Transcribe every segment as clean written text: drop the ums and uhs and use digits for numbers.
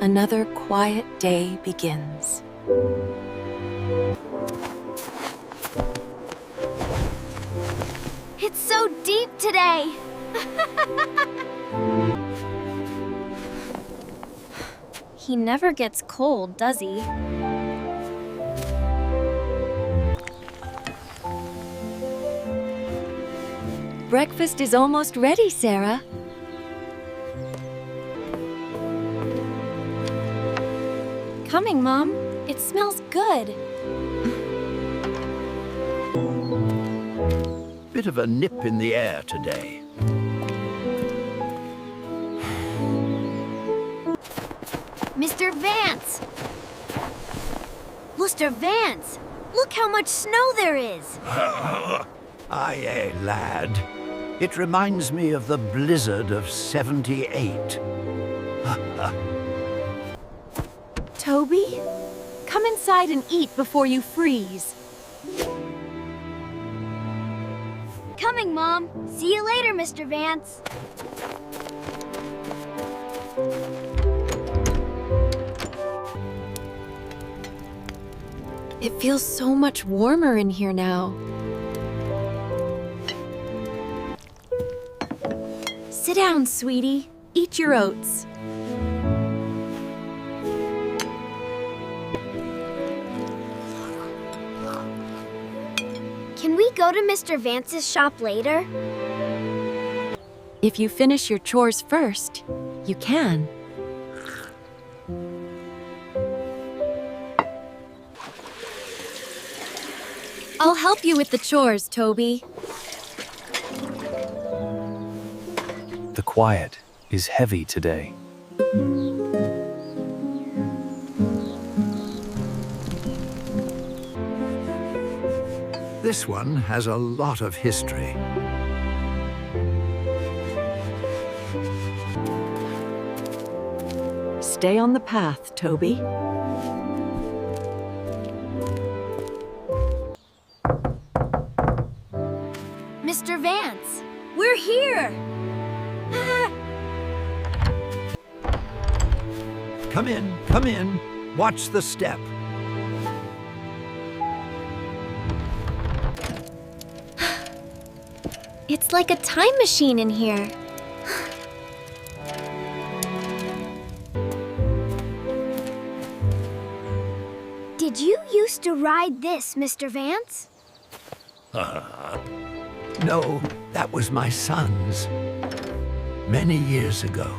Another quiet day begins. It's so deep today! He never gets cold, does he? Breakfast is almost ready, Sarah. Coming, Mom. It smells good. Bit of a nip in the air today. Mr. Vance! Mr. Vance! Look how much snow there is! Aye, lad. It reminds me of the blizzard of '78. Toby, come inside and eat before you freeze. Coming, Mom. See you later, Mr. Vance. It feels so much warmer in here now. Sit down, sweetie. Eat your oats. Can we go to Mr. Vance's shop later? If you finish your chores first, you can. I'll help you with the chores, Toby. The quiet is heavy today. This one has a lot of history. Stay on the path, Toby. Mr. Vance, we're here! Come in, come in. Watch the step. It's like a time machine in here. Did you used to ride this, Mr. Vance? No, that was my son's. Many years ago.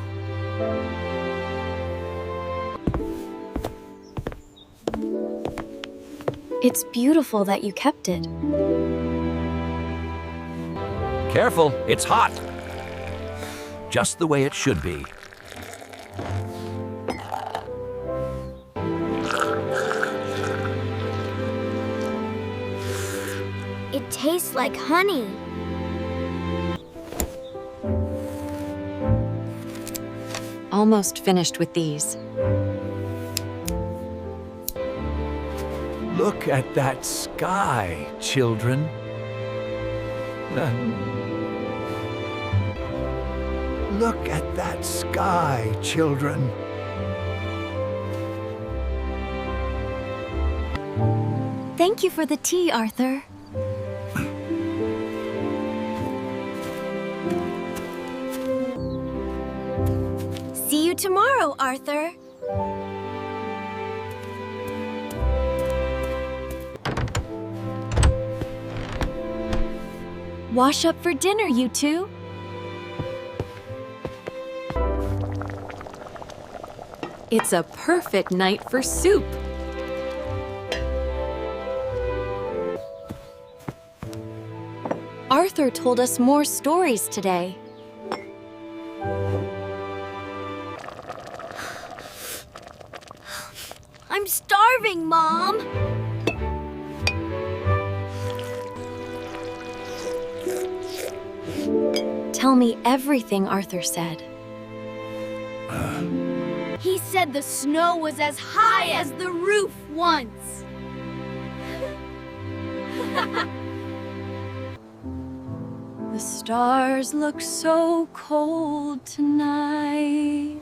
It's beautiful that you kept it. Careful, it's hot. Just the way it should be. It tastes like honey. Almost finished with these. Look at that sky, children. Look at that sky, children. Thank you for the tea, Arthur. See you tomorrow, Arthur. Wash up for dinner, you two. It's a perfect night for soup. Arthur told us more stories today. I'm starving, Mom. Tell me everything Arthur said. He said the snow was as high as the roof once. The stars look so cold tonight.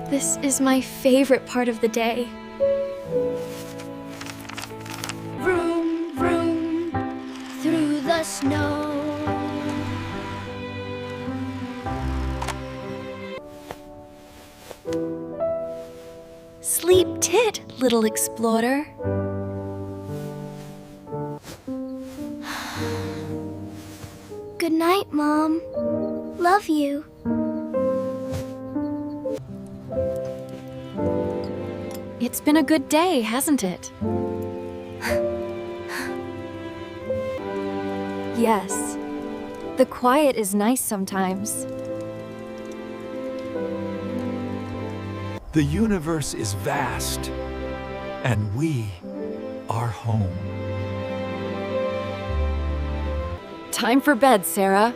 This is my favorite part of the day. Vroom, vroom, through the snow. Sleep tit, little explorer. Good night, Mom. Love you. It's been a good day, hasn't it? Yes. The quiet is nice sometimes. The universe is vast, and we are home. Time for bed, Sarah.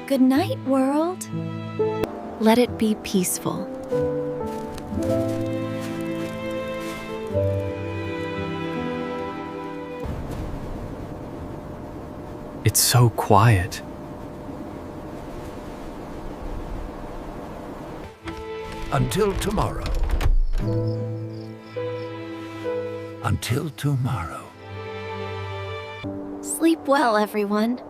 Good night, world. Let it be peaceful. It's so quiet. Until tomorrow. Until tomorrow. Sleep well, everyone.